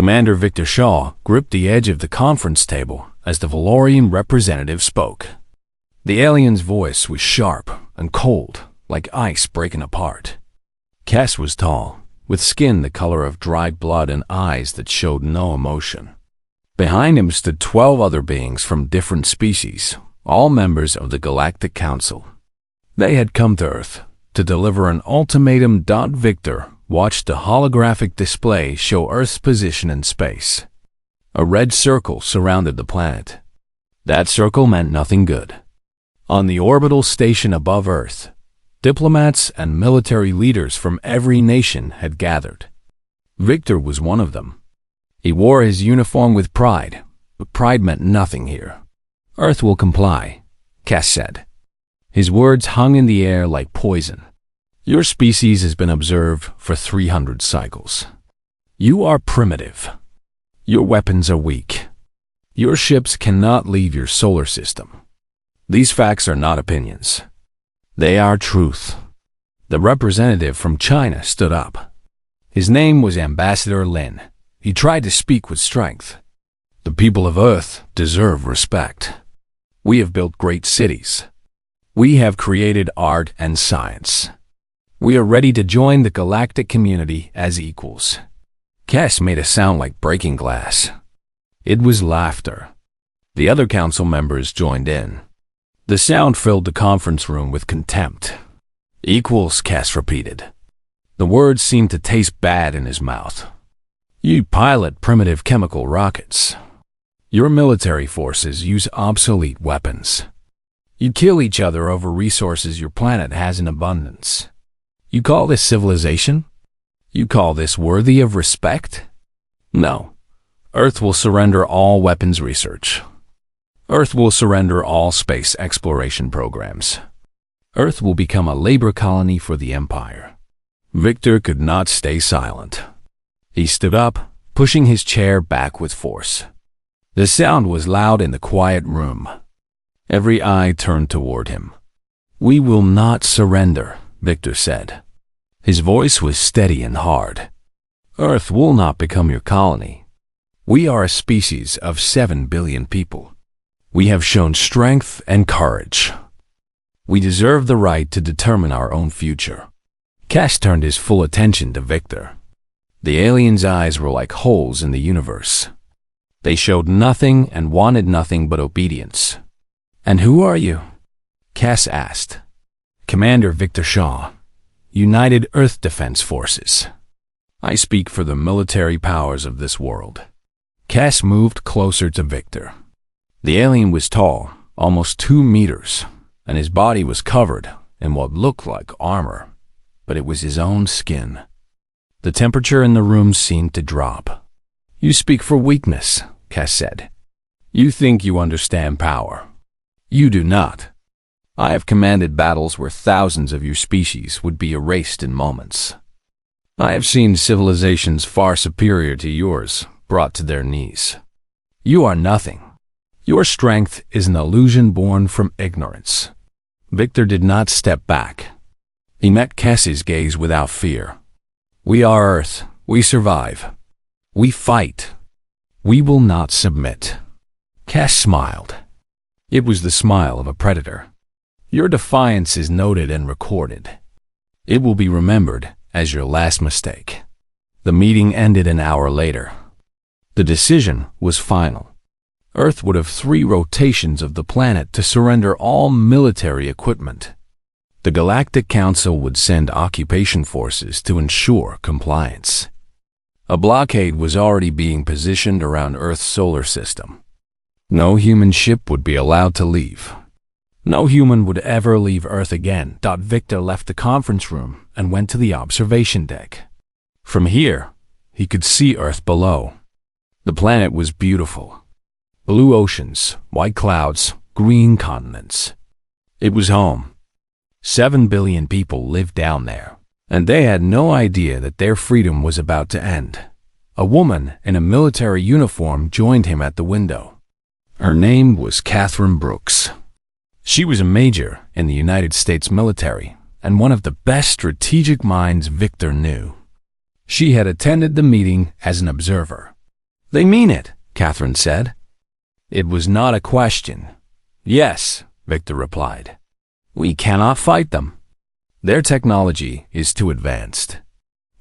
Commander Victor Shaw gripped the edge of the conference table as the Valorian representative spoke. The alien's voice was sharp and cold, like ice breaking apart. Cass was tall, with skin the color of dried blood and eyes that showed no emotion. Behind him stood 12 other beings from different species, all members of the Galactic Council. They had come to Earth to deliver an ultimatum. Victor watched a holographic display show Earth's position in space. A red circle surrounded the planet. That circle meant nothing good. On the orbital station above Earth, diplomats and military leaders from every nation had gathered. Victor was one of them. He wore his uniform with pride, but pride meant nothing here. Earth will comply, Cass said. His words hung in the air like poison. Your species has been observed for 300 cycles. You are primitive. Your weapons are weak. Your ships cannot leave your solar system. These facts are not opinions. They are truth. The representative from China stood up. His name was Ambassador Lin. He tried to speak with strength. The people of Earth deserve respect. We have built great cities. We have created art and science. We are ready to join the galactic community as equals. Cass made a sound like breaking glass. It was laughter. The other council members joined in. The sound filled the conference room with contempt. Equals, Cass repeated. The words seemed to taste bad in his mouth. You pilot primitive chemical rockets. Your military forces use obsolete weapons. You kill each other over resources your planet has in abundance. You call this civilization? You call this worthy of respect? No. Earth will surrender all weapons research. Earth will surrender all space exploration programs. Earth will become a labor colony for the Empire. Victor could not stay silent. He stood up, pushing his chair back with force. The sound was loud in the quiet room. Every eye turned toward him. We will not surrender, Victor said. His voice was steady and hard. Earth will not become your colony. We are a species of 7 billion people. We have shown strength and courage. We deserve the right to determine our own future. Cass turned his full attention to Victor. The alien's eyes were like holes in the universe. They showed nothing and wanted nothing but obedience. And who are you? Cass asked. Commander Victor Shaw, United Earth Defense Forces. I speak for the military powers of this world. Cass moved closer to Victor. The alien was tall, almost 2 meters, and his body was covered in what looked like armor, but it was his own skin. The temperature in the room seemed to drop. You speak for weakness, Cass said. You think you understand power. You do not. I have commanded battles where thousands of your species would be erased in moments. I have seen civilizations far superior to yours brought to their knees. You are nothing. Your strength is an illusion born from ignorance. Victor did not step back. He met Cass's gaze without fear. We are Earth. We survive. We fight. We will not submit. Cass smiled. It was the smile of a predator. Your defiance is noted and recorded. It will be remembered as your last mistake. The meeting ended an hour later. The decision was final. Earth would have 3 rotations of the planet to surrender all military equipment. The Galactic Council would send occupation forces to ensure compliance. A blockade was already being positioned around Earth's solar system. No human ship would be allowed to leave. No human would ever leave Earth again. Victor left the conference room and went to the observation deck. From here, he could see Earth below. The planet was beautiful. Blue oceans, white clouds, green continents. It was home. 7 billion people lived down there, and they had no idea that their freedom was about to end. A woman in a military uniform joined him at the window. Her name was Catherine Brooks. She was a major in the United States military and one of the best strategic minds Victor knew. She had attended the meeting as an observer. They mean it, Catherine said. It was not a question. Yes, Victor replied. We cannot fight them. Their technology is too advanced.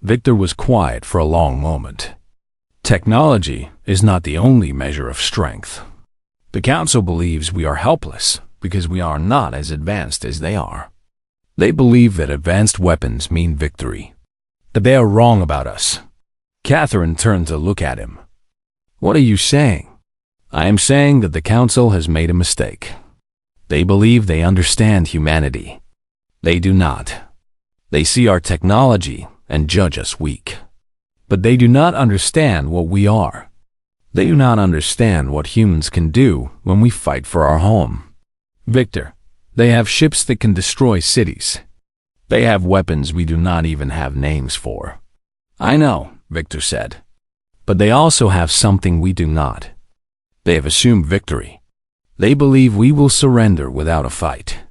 Victor was quiet for a long moment. Technology is not the only measure of strength. The Council believes we are helpless because we are not as advanced as they are. They believe that advanced weapons mean victory. That they are wrong about us. Catherine turned to look at him. What are you saying? I am saying that the Council has made a mistake. They believe they understand humanity. They do not. They see our technology and judge us weak. But they do not understand what we are. They do not understand what humans can do when we fight for our home. Victor, they have ships that can destroy cities. They have weapons we do not even have names for. I know, Victor said. But they also have something we do not. They have assumed victory. They believe we will surrender without a fight.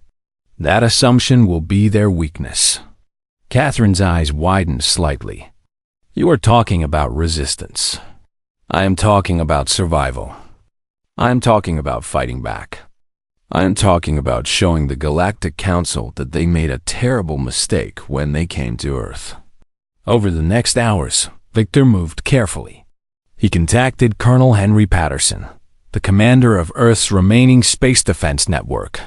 That assumption will be their weakness. Catherine's eyes widened slightly. You are talking about resistance. I am talking about survival. I am talking about fighting back. I am talking about showing the Galactic Council that they made a terrible mistake when they came to Earth. Over the next hours, Victor moved carefully. He contacted Colonel Henry Patterson, the commander of Earth's remaining space defense network.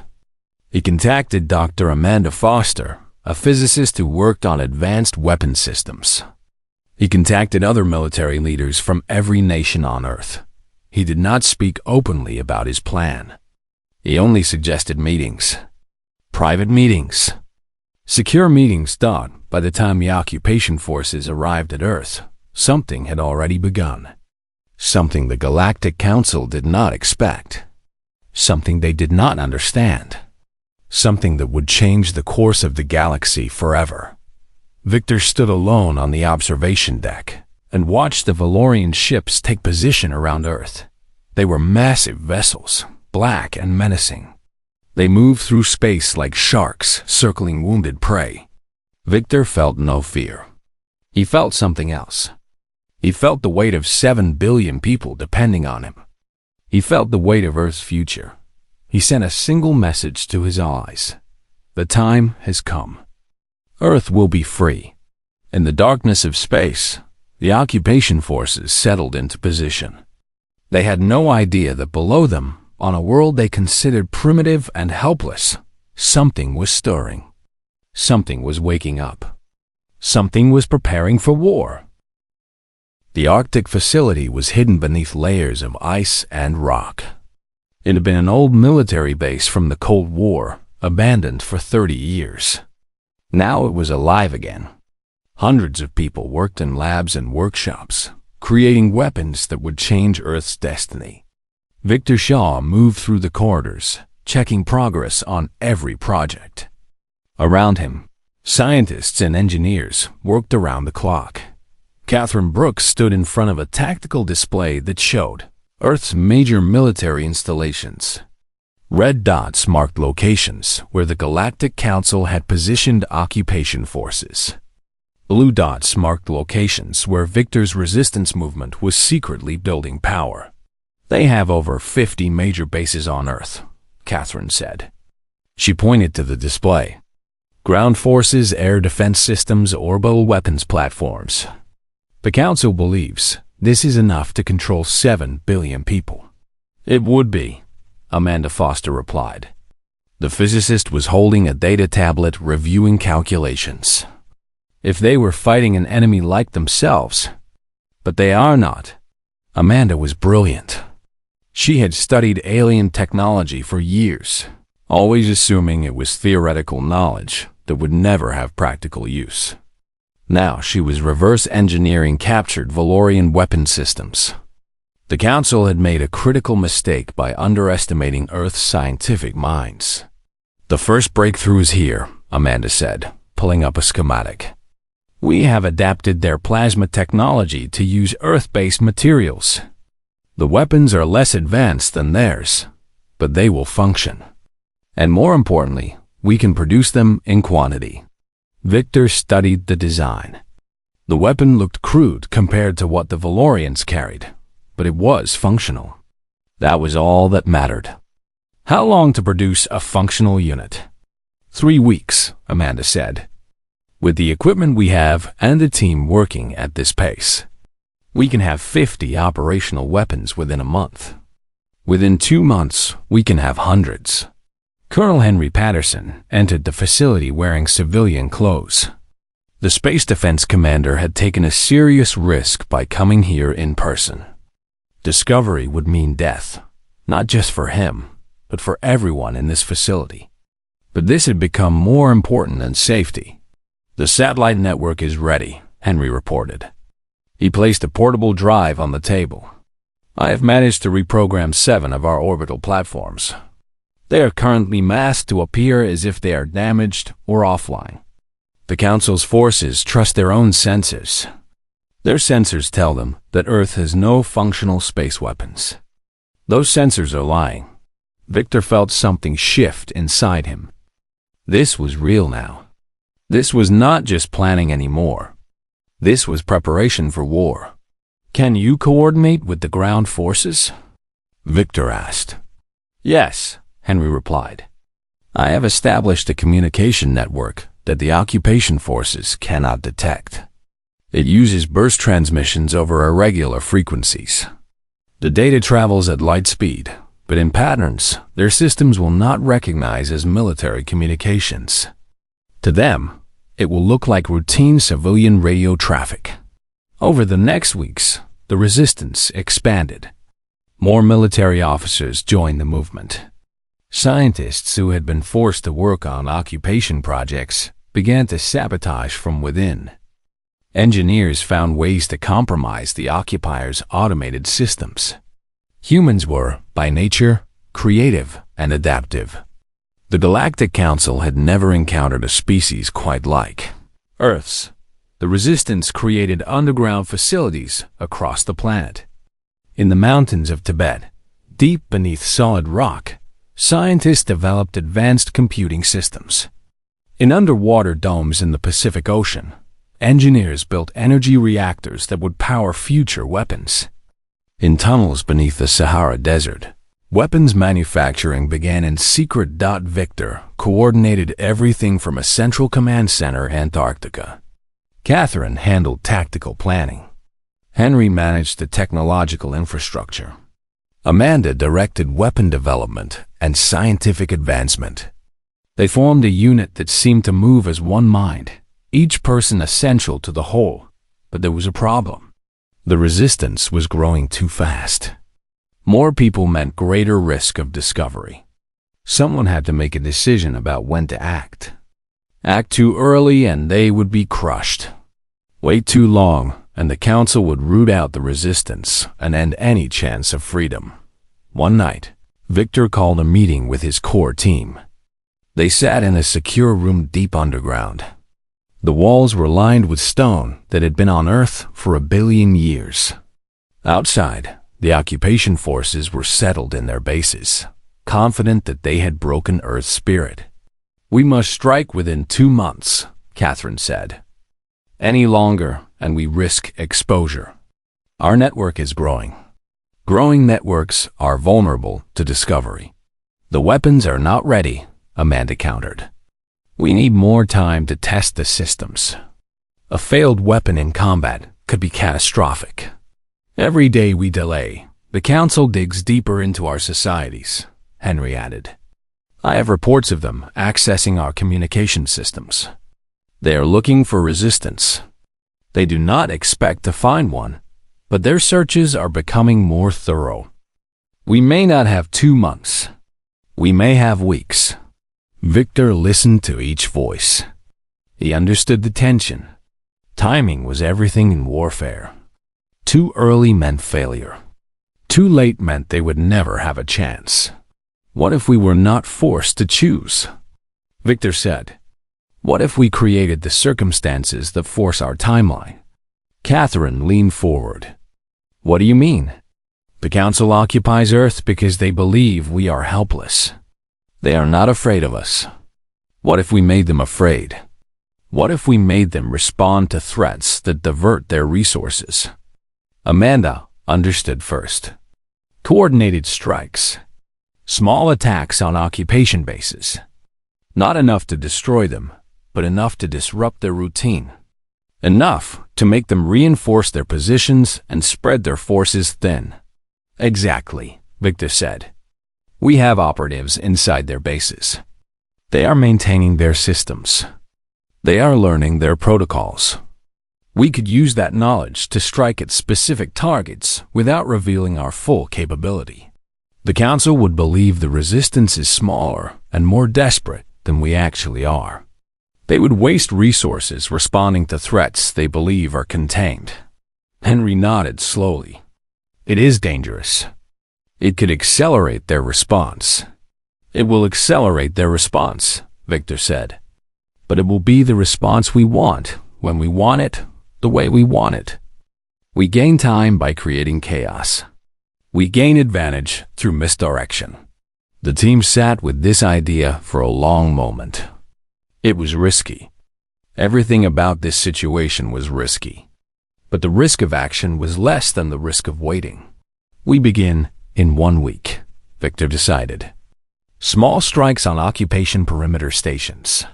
He contacted Dr. Amanda Foster, a physicist who worked on advanced weapon systems. He contacted other military leaders from every nation on Earth. He did not speak openly about his plan. He only suggested meetings. Private meetings. Secure meetings thought by the time the occupation forces arrived at Earth, something had already begun. Something the Galactic Council did not expect. Something they did not understand. Something that would change the course of the galaxy forever. Victor stood alone on the observation deck and watched the Valorian ships take position around Earth. They were massive vessels, black and menacing. They moved through space like sharks circling wounded prey. Victor felt no fear. He felt something else. He felt the weight of 7 billion people depending on him. He felt the weight of Earth's future. He sent a single message to his allies. The time has come. Earth will be free. In the darkness of space, the occupation forces settled into position. They had no idea that below them, on a world they considered primitive and helpless, something was stirring. Something was waking up. Something was preparing for war. The Arctic facility was hidden beneath layers of ice and rock. It had been an old military base from the Cold War, abandoned for 30 years. Now it was alive again. Hundreds of people worked in labs and workshops, creating weapons that would change Earth's destiny. Victor Shaw moved through the corridors, checking progress on every project. Around him, scientists and engineers worked around the clock. Catherine Brooks stood in front of a tactical display that showed Earth's major military installations. Red dots marked locations where the Galactic Council had positioned occupation forces. Blue dots marked locations where Victor's resistance movement was secretly building power. They have over 50 major bases on Earth, Catherine said. She pointed to the display. Ground forces, air defense systems, orbital weapons platforms. The Council believes this is enough to control 7 billion people. It would be, Amanda Foster replied. The physicist was holding a data tablet reviewing calculations. If they were fighting an enemy like themselves, but they are not. Amanda was brilliant. She had studied alien technology for years, always assuming it was theoretical knowledge that would never have practical use. Now she was reverse engineering captured Valorian weapon systems. The Council had made a critical mistake by underestimating Earth's scientific minds. The first breakthrough is here, Amanda said, pulling up a schematic. We have adapted their plasma technology to use Earth-based materials. The weapons are less advanced than theirs, but they will function. And more importantly, we can produce them in quantity. Victor studied the design. The weapon looked crude compared to what the Valorians carried, but it was functional. That was all that mattered. How long to produce a functional unit? 3 weeks, Amanda said. With the equipment we have and the team working at this pace, we can have 50 operational weapons within a month. Within 2 months, we can have hundreds. Colonel Henry Patterson entered the facility wearing civilian clothes. The Space Defense Commander had taken a serious risk by coming here in person. Discovery would mean death, not just for him, but for everyone in this facility. But this had become more important than safety. The satellite network is ready, Henry reported. He placed a portable drive on the table. I have managed to reprogram 7 of our orbital platforms. They are currently masked to appear as if they are damaged or offline. The Council's forces trust their own sensors. Their sensors tell them that Earth has no functional space weapons. Those sensors are lying. Victor felt something shift inside him. This was real now. This was not just planning anymore. This was preparation for war. Can you coordinate with the ground forces? Victor asked. Yes, Henry replied. I have established a communication network that the occupation forces cannot detect. It uses burst transmissions over irregular frequencies. The data travels at light speed, but in patterns their systems will not recognize as military communications. To them, it will look like routine civilian radio traffic. Over the next weeks, the resistance expanded. More military officers joined the movement. Scientists who had been forced to work on occupation projects began to sabotage from within. Engineers found ways to compromise the occupiers' automated systems. Humans were, by nature, creative and adaptive. The Galactic Council had never encountered a species quite like Earth's. The resistance created underground facilities across the planet. In the mountains of Tibet, deep beneath solid rock, scientists developed advanced computing systems. In underwater domes in the Pacific Ocean, engineers built energy reactors that would power future weapons. In tunnels beneath the Sahara Desert, weapons manufacturing began in secret. Victor coordinated everything from a central command center in Antarctica. Catherine handled tactical planning. Henry managed the technological infrastructure. Amanda directed weapon development and scientific advancement. They formed a unit that seemed to move as one mind, each person essential to the whole. But there was a problem. The resistance was growing too fast. More people meant greater risk of discovery. Someone had to make a decision about when to act. Act too early and they would be crushed. Wait too long and the Council would root out the resistance and end any chance of freedom. One night, Victor called a meeting with his core team. They sat in a secure room deep underground. The walls were lined with stone that had been on Earth for 1 billion years. Outside, the occupation forces were settled in their bases, confident that they had broken Earth's spirit. We must strike within 2 months, Catherine said. Any longer, and we risk exposure. Our network is growing. Growing networks are vulnerable to discovery. The weapons are not ready, Amanda countered. We need more time to test the systems. A failed weapon in combat could be catastrophic. Every day we delay, the Council digs deeper into our societies, Henry added. I have reports of them accessing our communication systems. They are looking for resistance. They do not expect to find one, but their searches are becoming more thorough. We may not have 2 months. We may have weeks. Victor listened to each voice. He understood the tension. Timing was everything in warfare. Too early meant failure. Too late meant they would never have a chance. What if we were not forced to choose? Victor said. What if we created the circumstances that force our timeline? Catherine leaned forward. What do you mean? The Council occupies Earth because they believe we are helpless. They are not afraid of us. What if we made them afraid? What if we made them respond to threats that divert their resources? Amanda Understood first. Coordinated strikes. Small attacks on occupation bases. Not enough to destroy them, but enough to disrupt their routine. Enough to make them reinforce their positions and spread their forces thin. Exactly, Victor said. We have operatives inside their bases. They are maintaining their systems. They are learning their protocols. We could use that knowledge to strike at specific targets without revealing our full capability. The Council would believe the resistance is smaller and more desperate than we actually are. They would waste resources responding to threats they believe are contained. Henry nodded slowly. It is dangerous. It could accelerate their response. It will accelerate their response, Victor said. But it will be the response we want, when we want it, the way we want it. We gain time by creating chaos. We gain advantage through misdirection. The team sat with this idea for a long moment. It was risky. Everything about this situation was risky. But the risk of action was less than the risk of waiting. We begin in 1 week, Victor decided. Small strikes on occupation perimeter stations.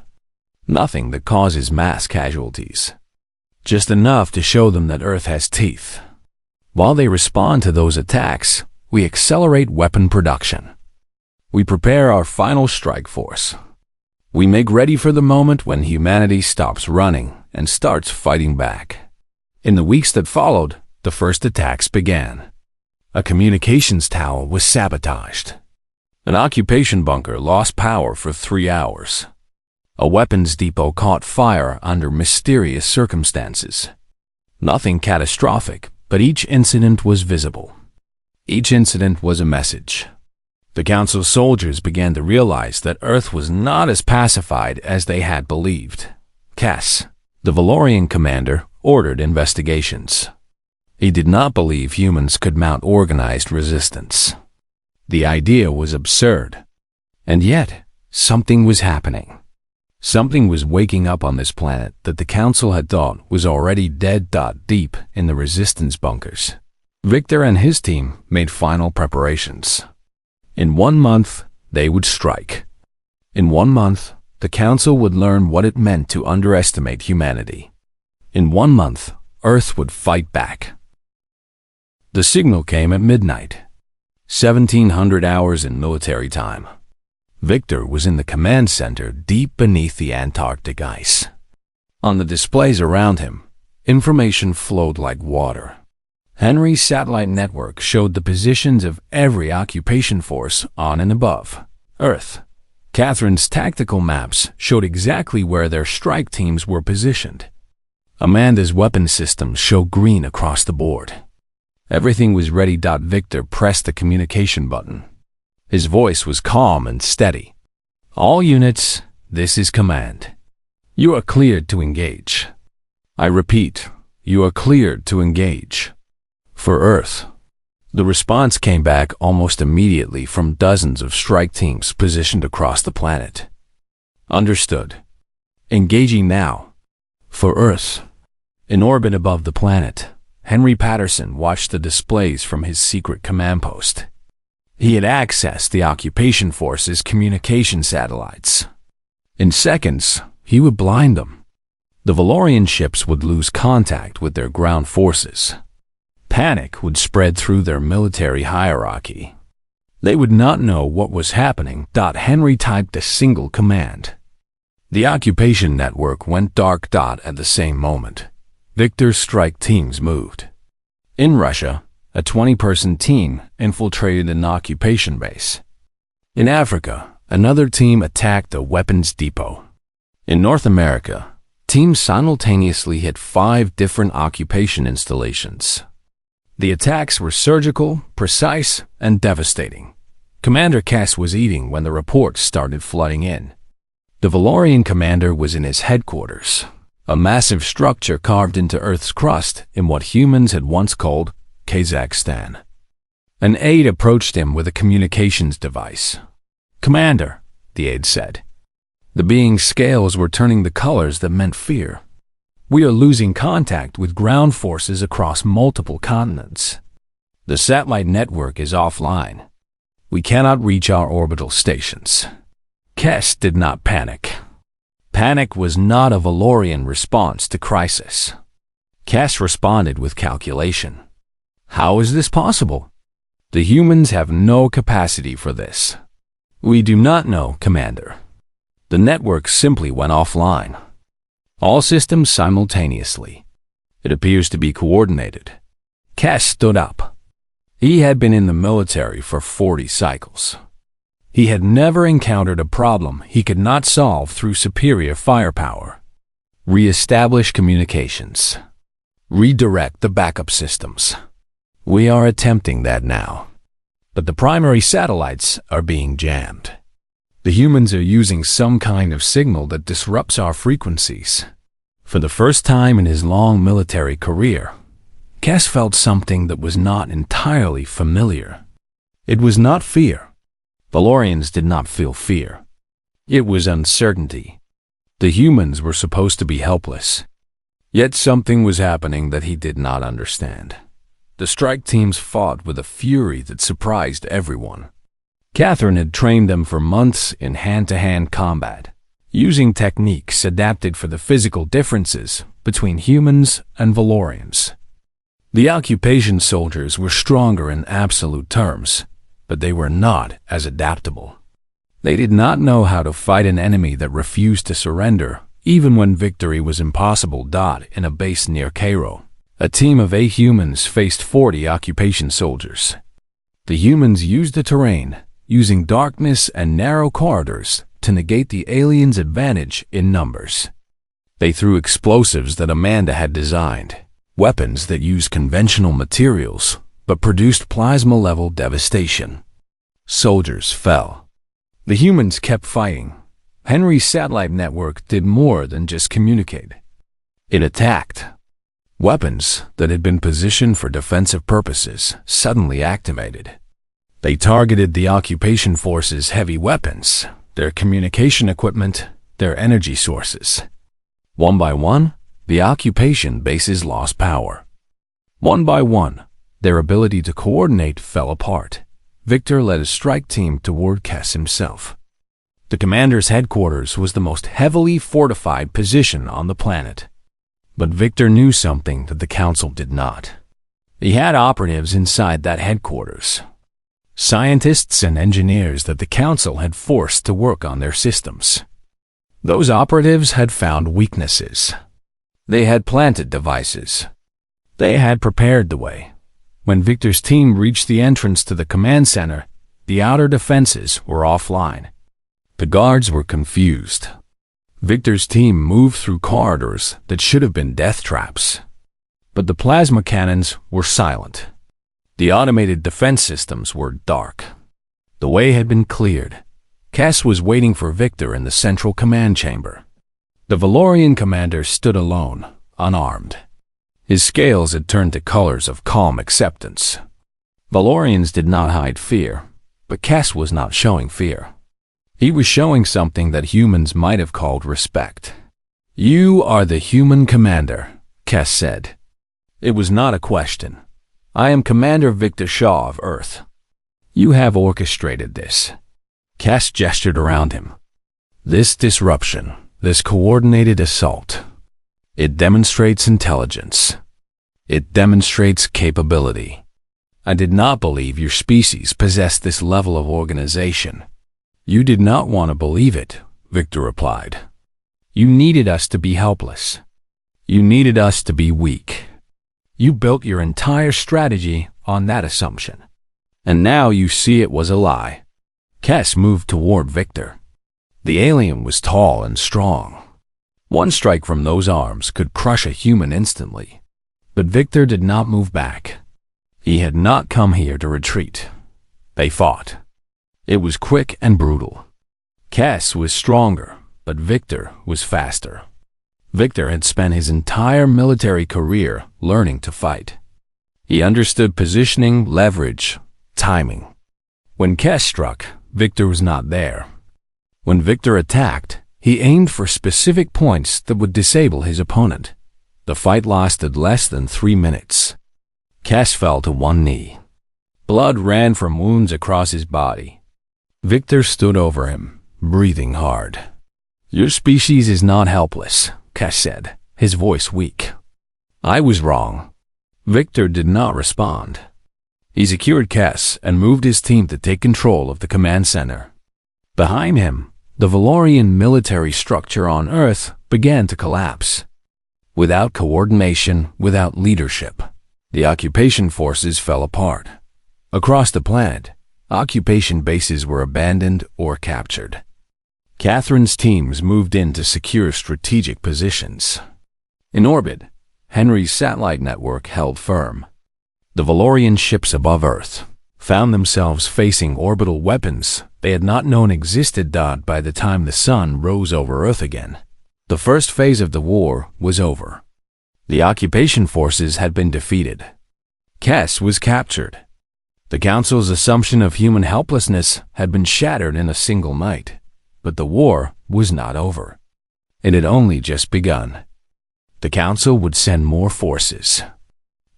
Nothing that causes mass casualties. Just enough to show them that Earth has teeth. While they respond to those attacks, we accelerate weapon production. We prepare our final strike force. We make ready for the moment when humanity stops running and starts fighting back. In the weeks that followed, the first attacks began. A communications tower was sabotaged. An occupation bunker lost power for 3 hours. A weapons depot caught fire under mysterious circumstances. Nothing catastrophic, but each incident was visible. Each incident was a message. The Council soldiers began to realize that Earth was not as pacified as they had believed. Cass, the Valorian commander, ordered investigations. He did not believe humans could mount organized resistance. The idea was absurd. And yet, something was happening. Something was waking up on this planet that the Council had thought was already dead. Deep in the resistance bunkers, Victor and his team made final preparations. In 1 month, they would strike. In 1 month, the Council would learn what it meant to underestimate humanity. In 1 month, Earth would fight back. The signal came at midnight, 1700 hours in military time. Victor was in the command center deep beneath the Antarctic ice. On the displays around him, information flowed like water. Henry's satellite network showed the positions of every occupation force on and above Earth. Catherine's tactical maps showed exactly where their strike teams were positioned. Amanda's weapon systems showed green across the board. Everything was ready. Victor pressed the communication button. His voice was calm and steady. All units, this is command. You are cleared to engage. I repeat, you are cleared to engage. For Earth. The response came back almost immediately from dozens of strike teams positioned across the planet. Understood. Engaging now. For Earth. In orbit above the planet, Henry Patterson watched the displays from his secret command post. He had accessed the occupation force's communication satellites. In seconds, he would blind them. The Valorian ships would lose contact with their ground forces. Panic would spread through their military hierarchy. They would not know what was happening. Henry typed a single command. The occupation network went dark. At the same moment, Victor's strike teams moved. In Russia, a 20-person team infiltrated an occupation base. In Africa, another team attacked a weapons depot. In North America, teams simultaneously hit 5 different occupation installations. The attacks were surgical, precise, and devastating. Commander Cass was eating when the reports started flooding in. The Valorian commander was in his headquarters, a massive structure carved into Earth's crust in what humans had once called Kazakhstan. An aide approached him with a communications device. "Commander," the aide said. The being's scales were turning the colors that meant fear. "We are losing contact with ground forces across multiple continents." The satellite network is offline. We cannot reach our orbital stations. Kes did not panic. Panic was not a Valorian response to crisis. Kes responded with calculation. How is this possible? The humans have no capacity for this. We do not know, Commander. The network simply went offline. All systems simultaneously. It appears to be coordinated. Kes stood up. He had been in the military for 40 cycles. He had never encountered a problem he could not solve through superior firepower. Re-establish communications. Redirect the backup systems. We are attempting that now. But the primary satellites are being jammed. The humans are using some kind of signal that disrupts our frequencies. For the first time in his long military career, Kes felt something that was not entirely familiar. It was not fear. Valorians did not feel fear. It was uncertainty. The humans were supposed to be helpless. Yet something was happening that he did not understand. The strike teams fought with a fury that surprised everyone. Catherine had trained them for months in hand-to-hand combat, using techniques adapted for the physical differences between humans and Valorians. The occupation soldiers were stronger in absolute terms, but they were not as adaptable. They did not know how to fight an enemy that refused to surrender, even when victory was impossible. In a base near Cairo, a team of 8 humans faced 40 occupation soldiers. The humans used the terrain, using darkness and narrow corridors to negate the aliens' advantage in numbers. They threw explosives that Amanda had designed, weapons that used conventional materials but produced plasma-level devastation. Soldiers fell. The humans kept fighting. Henry's satellite network did more than just communicate. It attacked. Weapons that had been positioned for defensive purposes suddenly activated. They targeted the occupation force's heavy weapons, their communication equipment, their energy sources. One by one, the occupation bases lost power. One by one, their ability to coordinate fell apart. Victor led a strike team toward Kes himself. The commander's headquarters was the most heavily fortified position on the planet. But Victor knew something that the council did not. He had operatives inside that headquarters. Scientists and engineers that the council had forced to work on their systems. Those operatives had found weaknesses. They had planted devices. They had prepared the way. When Victor's team reached the entrance to the command center, the outer defenses were offline. The guards were confused. Victor's team moved through corridors that should have been death traps. But the plasma cannons were silent. The automated defense systems were dark. The way had been cleared. Kes was waiting for Victor in the central command chamber. The Valorian commander stood alone, unarmed. His scales had turned to colors of calm acceptance. Valorians did not hide fear, but Kes was not showing fear. He was showing something that humans might have called respect. "You are the human commander," Kes said. It was not a question. "I am Commander Victor Shaw of Earth. You have orchestrated this." Kes gestured around him. "This disruption, this coordinated assault, it demonstrates intelligence. It demonstrates capability. I did not believe your species possessed this level of organization." "You did not want to believe it," Victor replied. "You needed us to be helpless. You needed us to be weak. You built your entire strategy on that assumption. And now you see it was a lie." Kes moved toward Victor. The alien was tall and strong. One strike from those arms could crush a human instantly. But Victor did not move back. He had not come here to retreat. They fought. It was quick and brutal. Kes was stronger, but Victor was faster. Victor had spent his entire military career learning to fight. He understood positioning, leverage, timing. When Kes struck, Victor was not there. When Victor attacked, he aimed for specific points that would disable his opponent. The fight lasted less than 3 minutes. Kes fell to one knee. Blood ran from wounds across his body. Victor stood over him, breathing hard. "Your species is not helpless," Kes said, his voice weak. "I was wrong." Victor did not respond. He secured Kes and moved his team to take control of the command center. Behind him, the Valorian military structure on Earth began to collapse. Without coordination, without leadership, the occupation forces fell apart. Across the planet, occupation bases were abandoned or captured. Catherine's teams moved in to secure strategic positions. In orbit, Henry's satellite network held firm. The Valorian ships above Earth found themselves facing orbital weapons they had not known existed by the time the sun rose over Earth again. The first phase of the war was over. The occupation forces had been defeated. Kes was captured. The Council's assumption of human helplessness had been shattered in a single night, but the war was not over. It had only just begun. The Council would send more forces.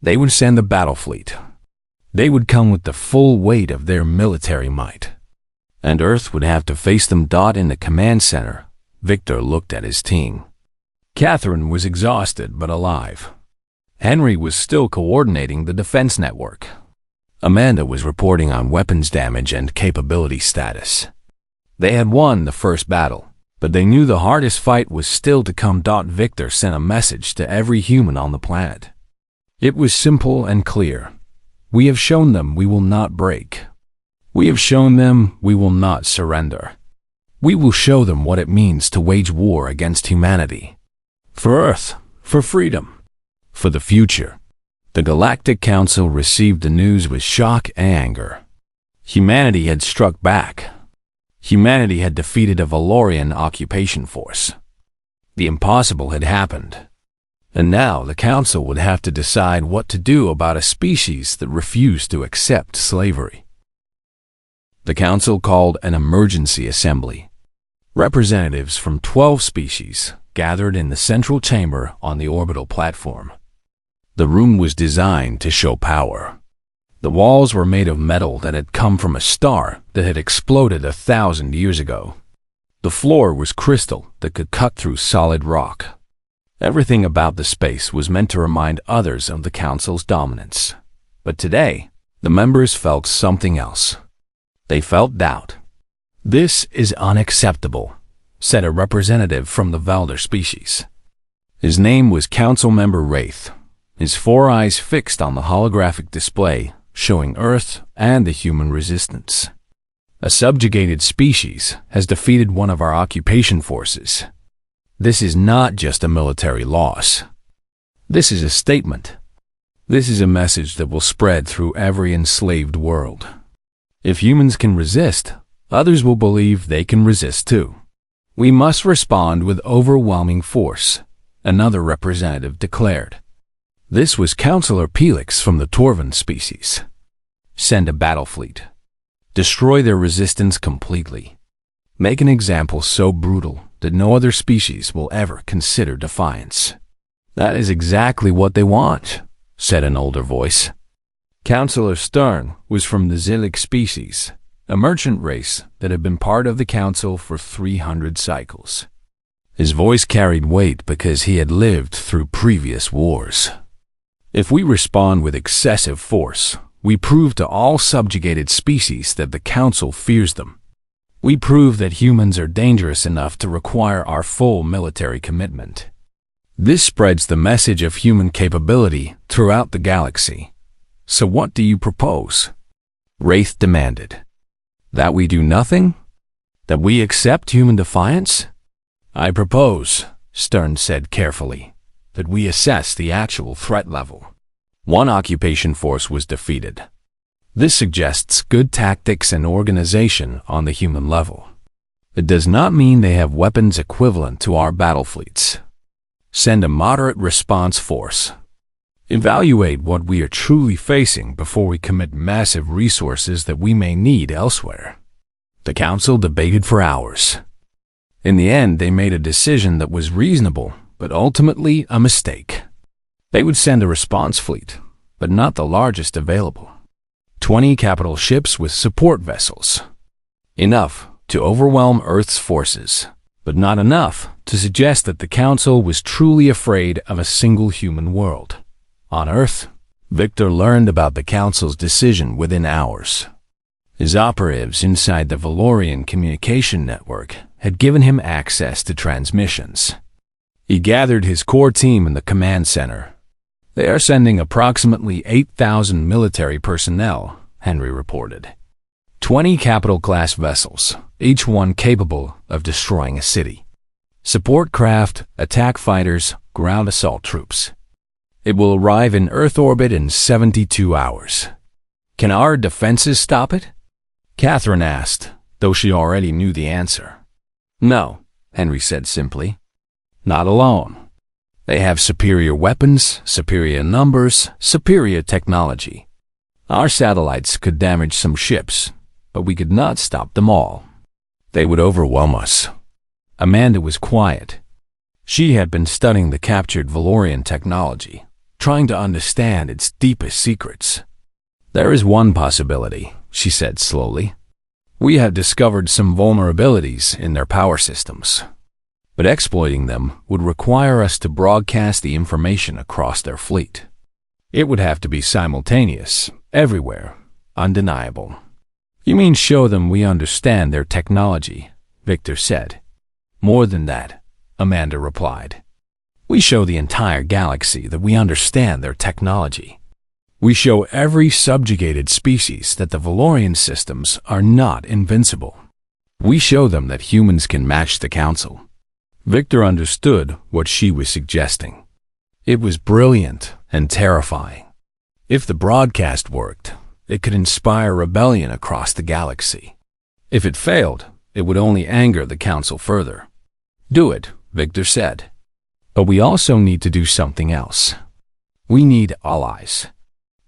They would send the battle fleet. They would come with the full weight of their military might. And Earth would have to face them. In the command center, Victor looked at his team. Catherine was exhausted but alive. Henry was still coordinating the defense network. Amanda was reporting on weapons damage and capability status. They had won the first battle, but they knew the hardest fight was still to come. Victor sent a message to every human on the planet. It was simple and clear. We have shown them we will not break. We have shown them we will not surrender. We will show them what it means to wage war against humanity. For Earth, for freedom, for the future. The Galactic Council received the news with shock and anger. Humanity had struck back. Humanity had defeated a Valorian occupation force. The impossible had happened. And now the Council would have to decide what to do about a species that refused to accept slavery. The Council called an emergency assembly. Representatives from 12 species gathered in the central chamber on the orbital platform. The room was designed to show power. The walls were made of metal that had come from a star that had exploded 1,000 years ago. The floor was crystal that could cut through solid rock. Everything about the space was meant to remind others of the Council's dominance. But today, the members felt something else. They felt doubt. "This is unacceptable," said a representative from the Valder species. His name was Council Member Wraith, his 4 eyes fixed on the holographic display showing Earth and the human resistance. "A subjugated species has defeated one of our occupation forces. This is not just a military loss. This is a statement. This is a message that will spread through every enslaved world. If humans can resist, others will believe they can resist too. We must respond with overwhelming force," another representative declared. This was Councillor Pelix from the Torvan species. "Send a battle fleet. Destroy their resistance completely. Make an example so brutal that no other species will ever consider defiance." "That is exactly what they want," said an older voice. Councillor Stern was from the Zillic species, a merchant race that had been part of the Council for 300 cycles. His voice carried weight because he had lived through previous wars. "If we respond with excessive force, we prove to all subjugated species that the Council fears them. We prove that humans are dangerous enough to require our full military commitment. This spreads the message of human capability throughout the galaxy. So what do you propose?" Wraith demanded. "That we do nothing? That we accept human defiance?" "I propose," Stern said carefully, "that we assess the actual threat level. One occupation force was defeated. This suggests good tactics and organization on the human level. It does not mean they have weapons equivalent to our battle fleets. Send a moderate response force. Evaluate what we are truly facing before we commit massive resources that we may need elsewhere." The Council debated for hours. In the end, they made a decision that was reasonable, but ultimately a mistake. They would send a response fleet, but not the largest available. 20 capital ships with support vessels. Enough to overwhelm Earth's forces, but not enough to suggest that the Council was truly afraid of a single human world. On Earth, Victor learned about the Council's decision within hours. His operatives inside the Valorian communication network had given him access to transmissions. He gathered his core team in the command center. They are sending approximately 8,000 military personnel, Henry reported. 20 capital-class vessels, each one capable of destroying a city. Support craft, attack fighters, ground assault troops. It will arrive in Earth orbit in 72 hours. Can our defenses stop it? Catherine asked, though she already knew the answer. No, Henry said simply. Not alone. They have superior weapons, superior numbers, superior technology. Our satellites could damage some ships, but we could not stop them all. They would overwhelm us. Amanda was quiet. She had been studying the captured Valorian technology, trying to understand its deepest secrets. There is one possibility, she said slowly. We have discovered some vulnerabilities in their power systems, but exploiting them would require us to broadcast the information across their fleet. It would have to be simultaneous, everywhere, undeniable. You mean show them we understand their technology, Victor said. More than that, Amanda replied. We show the entire galaxy that we understand their technology. We show every subjugated species that the Valorian systems are not invincible. We show them that humans can match the Council. Victor understood what she was suggesting. It was brilliant and terrifying. If the broadcast worked, it could inspire rebellion across the galaxy. If it failed, it would only anger the Council further. Do it, Victor said. But we also need to do something else. We need allies.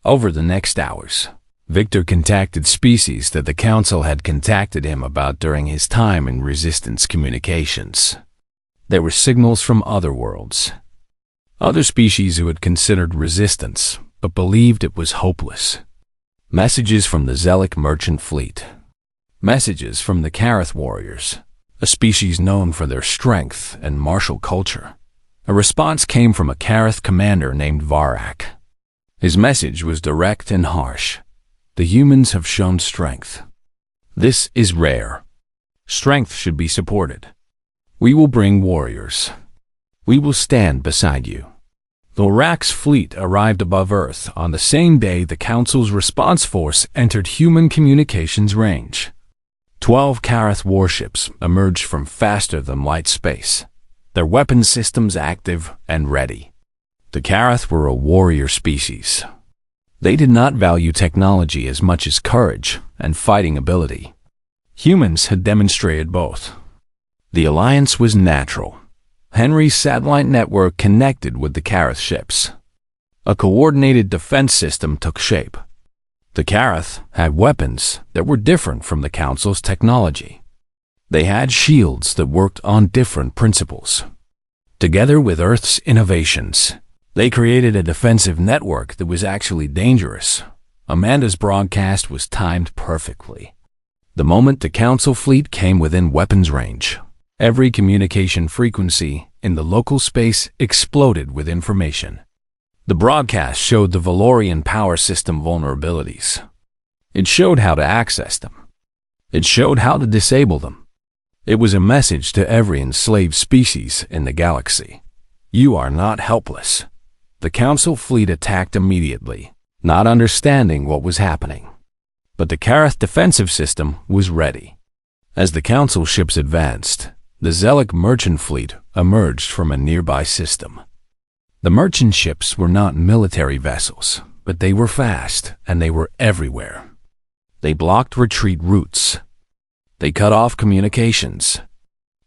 Over the next hours, Victor contacted species that the Council had contacted him about during his time in Resistance communications. There were signals from other worlds. Other species who had considered resistance, but believed it was hopeless. Messages from the Zelic merchant fleet. Messages from the Karath warriors, a species known for their strength and martial culture. A response came from a Karath commander named Varak. His message was direct and harsh. The humans have shown strength. This is rare. Strength should be supported. We will bring warriors. We will stand beside you. Varak's fleet arrived above Earth on the same day the Council's response force entered human communications range. 12 Karath warships emerged from faster-than-light space, their weapon systems active and ready. The Karath were a warrior species. They did not value technology as much as courage and fighting ability. Humans had demonstrated both. The alliance was natural. Henry's satellite network connected with the Karath ships. A coordinated defense system took shape. The Karath had weapons that were different from the Council's technology. They had shields that worked on different principles. Together with Earth's innovations, they created a defensive network that was actually dangerous. Amanda's broadcast was timed perfectly. The moment the Council fleet came within weapons range, every communication frequency in the local space exploded with information. The broadcast showed the Valorian power system vulnerabilities. It showed how to access them. It showed how to disable them. It was a message to every enslaved species in the galaxy. You are not helpless. The Council fleet attacked immediately, not understanding what was happening. But the Karath defensive system was ready. As the Council ships advanced, the Zelic merchant fleet emerged from a nearby system. The merchant ships were not military vessels, but they were fast and they were everywhere. They blocked retreat routes. They cut off communications.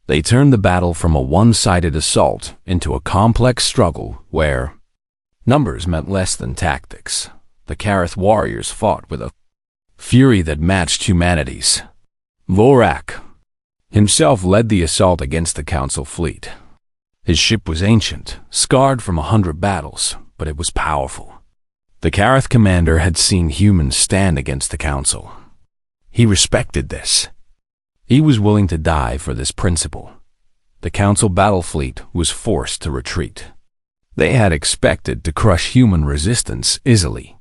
They turned the battle from a one-sided assault into a complex struggle where numbers meant less than tactics. The Karath warriors fought with a fury that matched humanity's. Varak himself led the assault against the Council fleet. His ship was ancient, scarred from 100 battles, but it was powerful. The Karath commander had seen humans stand against the council. He respected this. He was willing to die for this principle. The council battle fleet was forced to retreat. They had expected to crush human resistance easily.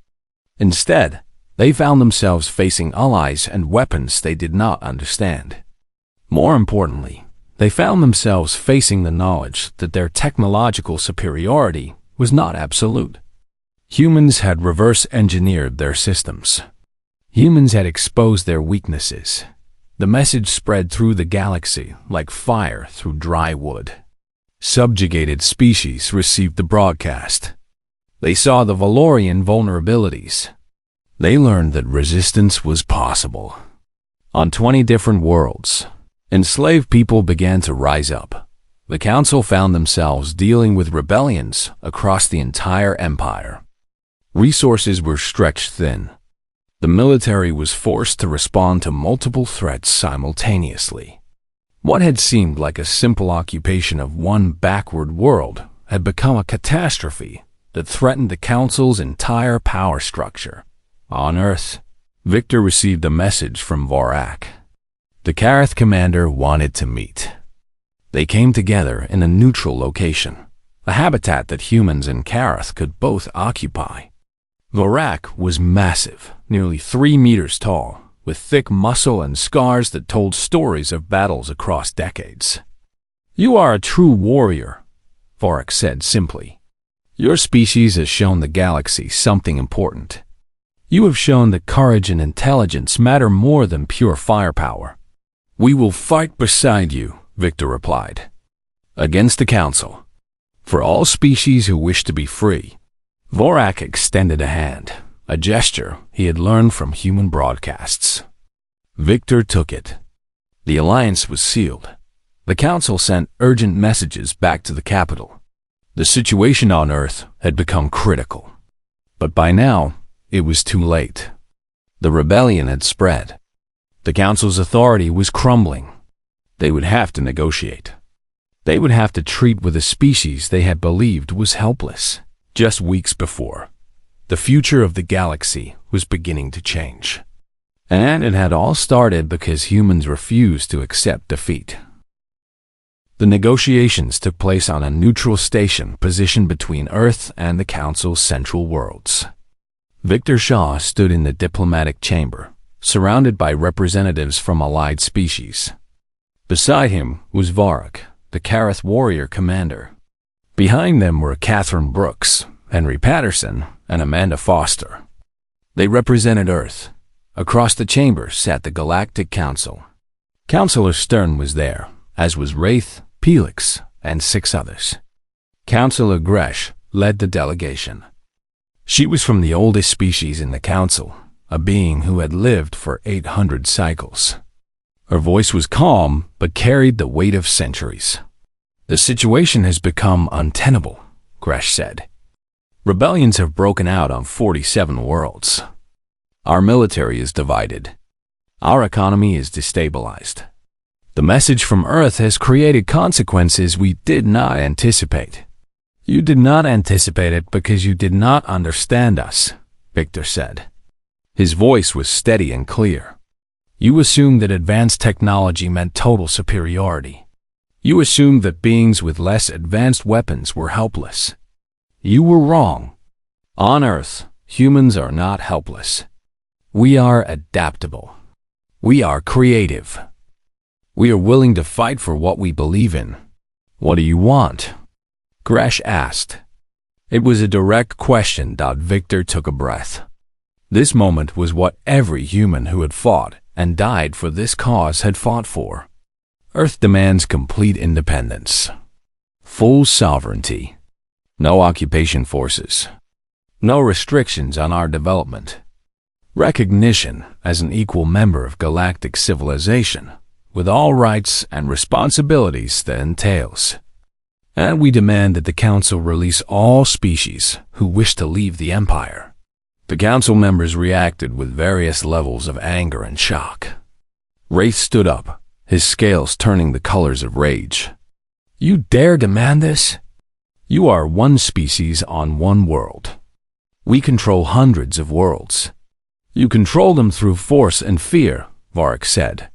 Instead, they found themselves facing allies and weapons they did not understand. More importantly, they found themselves facing the knowledge that their technological superiority was not absolute. Humans had reverse-engineered their systems. Humans had exposed their weaknesses. The message spread through the galaxy like fire through dry wood. Subjugated species received the broadcast. They saw the Valorian vulnerabilities. They learned that resistance was possible. On 20 different worlds, enslaved people began to rise up. The council found themselves dealing with rebellions across the entire empire. Resources were stretched thin. The military was forced to respond to multiple threats simultaneously. What had seemed like a simple occupation of one backward world had become a catastrophe that threatened the council's entire power structure. On Earth, Victor received a message from Vorak. The Karath commander wanted to meet. They came together in a neutral location, a habitat that humans and Karath could both occupy. Vorak was massive, nearly 3 meters tall, with thick muscle and scars that told stories of battles across decades. "You are a true warrior," Vorak said simply. "Your species has shown the galaxy something important. You have shown that courage and intelligence matter more than pure firepower." "We will fight beside you," Victor replied. "Against the council. For all species who wish to be free." Vorak extended a hand, a gesture he had learned from human broadcasts. Victor took it. The alliance was sealed. The council sent urgent messages back to the capital. The situation on Earth had become critical. But by now, it was too late. The rebellion had spread. The council's authority was crumbling. They would have to negotiate. They would have to treat with a species they had believed was helpless. Just weeks before, the future of the galaxy was beginning to change. And it had all started because humans refused to accept defeat. The negotiations took place on a neutral station positioned between Earth and the Council's central worlds. Victor Shaw stood in the diplomatic chamber, surrounded by representatives from allied species. Beside him was Vorak, the Karath warrior commander. Behind them were Catherine Brooks, Henry Patterson, and Amanda Foster. They represented Earth. Across the chamber sat the Galactic Council. Councilor Stern was there, as was Wraith, Pelix, and 6 others. Councilor Gresh led the delegation. She was from the oldest species in the council, a being who had lived for 800 cycles. Her voice was calm, but carried the weight of centuries. "The situation has become untenable," Gresh said. "Rebellions have broken out on 47 worlds. Our military is divided. Our economy is destabilized. The message from Earth has created consequences we did not anticipate." "You did not anticipate it because you did not understand us," Victor said. His voice was steady and clear. "You assumed that advanced technology meant total superiority. You assumed that beings with less advanced weapons were helpless. You were wrong. On Earth, humans are not helpless. We are adaptable. We are creative. We are willing to fight for what we believe in. What do you want?" Gresh asked. It was a direct question that Victor took a breath. This moment was what every human who had fought and died for this cause had fought for. Earth demands complete independence, full sovereignty, no occupation forces, no restrictions on our development, recognition as an equal member of galactic civilization, with all rights and responsibilities that entails. And we demand that the Council release all species who wish to leave the Empire. The Council members reacted with various levels of anger and shock. Wraith stood up, his scales turning the colors of rage. "You dare demand this? You are one species on one world. We control hundreds of worlds. You control them through force and fear, Varric said.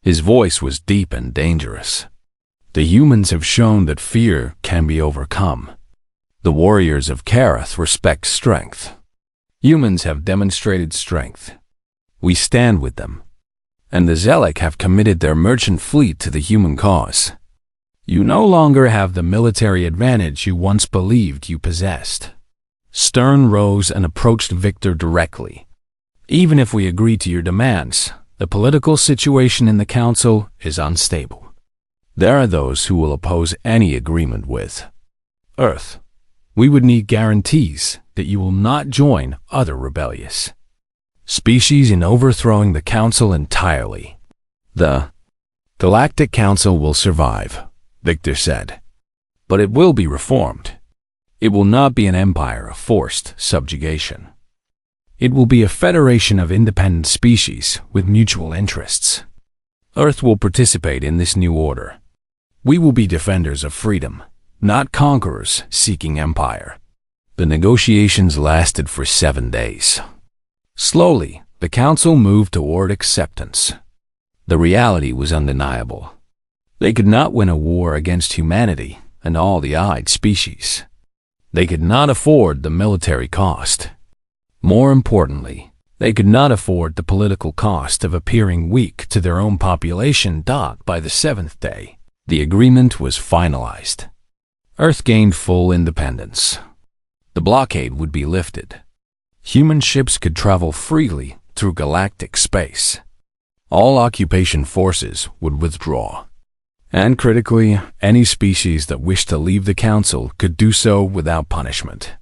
His voice was deep and dangerous. The humans have shown that fear can be overcome. The warriors of Karath respect strength. Humans have demonstrated strength. We stand with them. And the Zelek have committed their merchant fleet to the human cause. You no longer have the military advantage you once believed you possessed. Stern rose and approached Victor directly. Even if we agree to your demands, the political situation in the Council is unstable. There are those who will oppose any agreement with Earth. We would need guarantees that you will not join other rebellious species in overthrowing the Council entirely. The Galactic Council will survive, Victor said. But it will be reformed. It will not be an empire of forced subjugation. It will be a federation of independent species with mutual interests. Earth will participate in this new order. We will be defenders of freedom, not conquerors seeking empire. The negotiations lasted for 7 days. Slowly, the Council moved toward acceptance. The reality was undeniable. They could not win a war against humanity and all the allied species. They could not afford the military cost. More importantly, they could not afford the political cost of appearing weak to their own population. By the 7th day, the agreement was finalized. Earth gained full independence. The blockade would be lifted. Human ships could travel freely through galactic space. All occupation forces would withdraw. And critically, any species that wished to leave the Council could do so without punishment.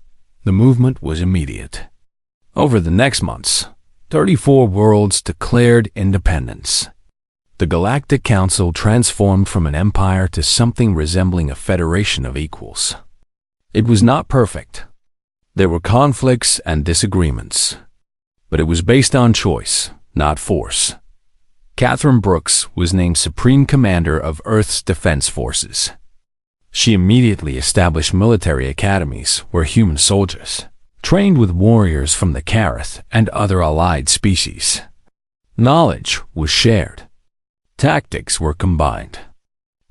The movement was immediate. Over the next months, 34 worlds declared independence. The Galactic Council transformed from an empire to something resembling a federation of equals. It was not perfect. There were conflicts and disagreements. But it was based on choice, not force. Catherine Brooks was named Supreme Commander of Earth's Defense Forces. She immediately established military academies where human soldiers trained with warriors from the Karath and other allied species. Knowledge was shared. Tactics were combined.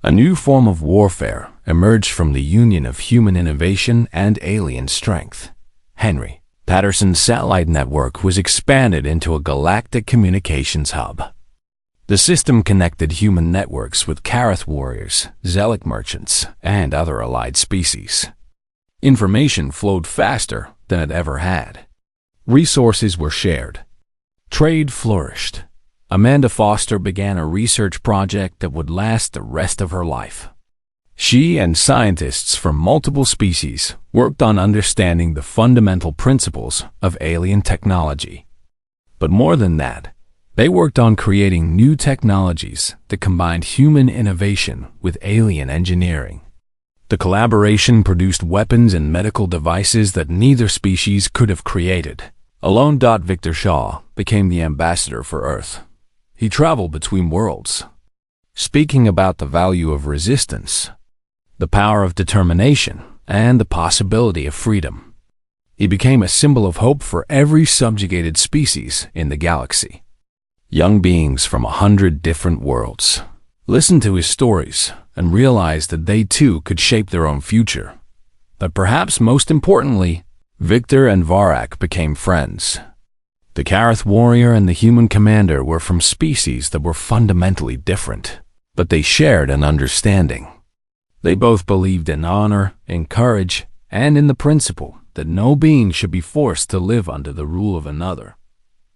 A new form of warfare emerged from the union of human innovation and alien strength. Henry Patterson's satellite network was expanded into a galactic communications hub. The system connected human networks with Karath warriors, Zelek merchants, and other allied species. Information flowed faster than it ever had. Resources were shared. Trade flourished. Amanda Foster began a research project that would last the rest of her life. She and scientists from multiple species worked on understanding the fundamental principles of alien technology. But more than that, they worked on creating new technologies that combined human innovation with alien engineering. The collaboration produced weapons and medical devices that neither species could have created. Alone. Victor Shaw became the ambassador for Earth. He traveled between worlds, speaking about the value of resistance, the power of determination, and the possibility of freedom. He became a symbol of hope for every subjugated species in the galaxy. Young beings from 100 different worlds listened to his stories and realized that they too could shape their own future. But perhaps most importantly, Victor and Varric became friends. The Karath warrior and the human commander were from species that were fundamentally different, but they shared an understanding. They both believed in honor, in courage, and in the principle that no being should be forced to live under the rule of another.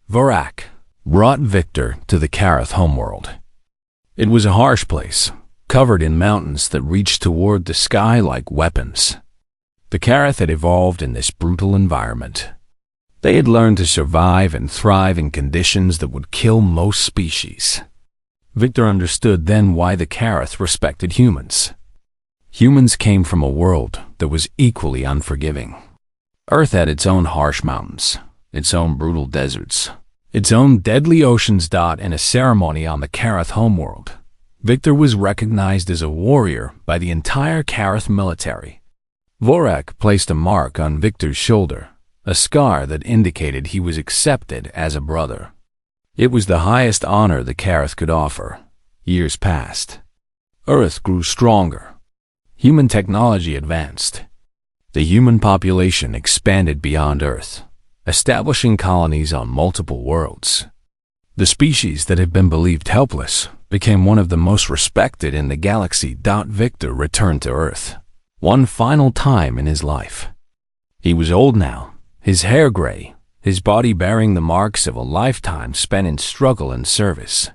Varric brought Victor to the Karath homeworld. It was a harsh place, covered in mountains that reached toward the sky like weapons. The Karath had evolved in this brutal environment. They had learned to survive and thrive in conditions that would kill most species. Victor understood then why the Karath respected humans. Humans came from a world that was equally unforgiving. Earth had its own harsh mountains, its own brutal deserts, its own deadly oceans. In a ceremony on the Karath homeworld, Victor was recognized as a warrior by the entire Karath military. Varric placed a mark on Victor's shoulder, a scar that indicated he was accepted as a brother. It was the highest honor the Kareth could offer. Years passed. Earth grew stronger. Human technology advanced. The human population expanded beyond Earth, establishing colonies on multiple worlds. The species that had been believed helpless became one of the most respected in the galaxy. Victor returned to Earth, one final time in his life. He was old now, his hair gray, his body bearing the marks of a lifetime spent in struggle and service.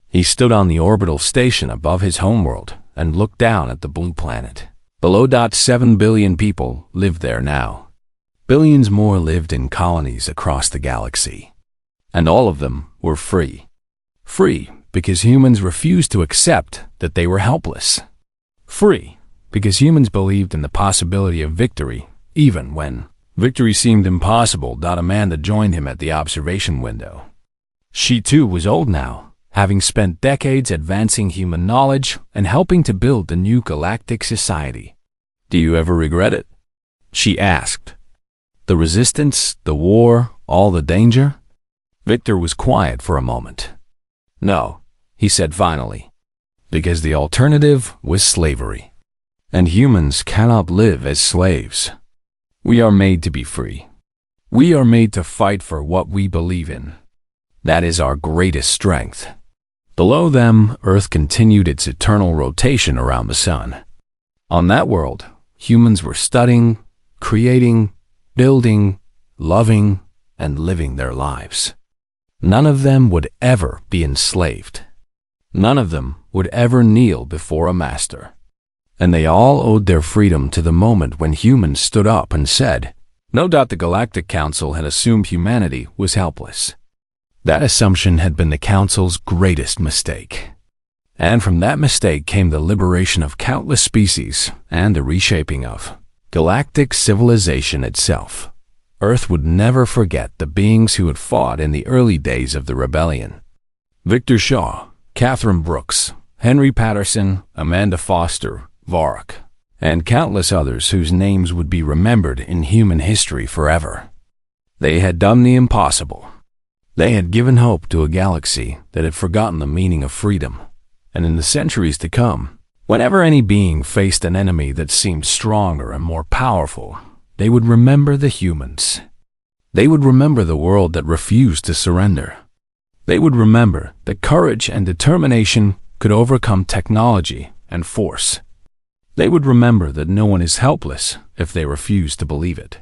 He stood on the orbital station above his homeworld and looked down at the blue planet. Below. 7 billion people lived there now. Billions more lived in colonies across the galaxy. And all of them were free. Free because humans refused to accept that they were helpless. Free because humans believed in the possibility of victory, even when victory seemed impossible. Amanda joined him at the observation window. She too was old now, having spent decades advancing human knowledge and helping to build the new galactic society. "Do you ever regret it?" she asked. "The resistance, the war, all the danger?" Victor was quiet for a moment. "No," he said finally, "because the alternative was slavery. And humans cannot live as slaves. We are made to be free. We are made to fight for what we believe in. That is our greatest strength." Below them, Earth continued its eternal rotation around the sun. On that world, humans were studying, creating, building, loving, and living their lives. None of them would ever be enslaved. None of them would ever kneel before a master. And they all owed their freedom to the moment when humans stood up and said, "No." The Galactic Council had assumed humanity was helpless. That assumption had been the Council's greatest mistake. And from that mistake came the liberation of countless species and the reshaping of galactic civilization itself. Earth would never forget the beings who had fought in the early days of the rebellion. Victor Shaw, Catherine Brooks, Henry Patterson, Amanda Foster, Varrock, and countless others whose names would be remembered in human history forever. They had done the impossible. They had given hope to a galaxy that had forgotten the meaning of freedom. And in the centuries to come, whenever any being faced an enemy that seemed stronger and more powerful, they would remember the humans. They would remember the world that refused to surrender. They would remember that courage and determination could overcome technology and force. They would remember that no one is helpless if they refuse to believe it.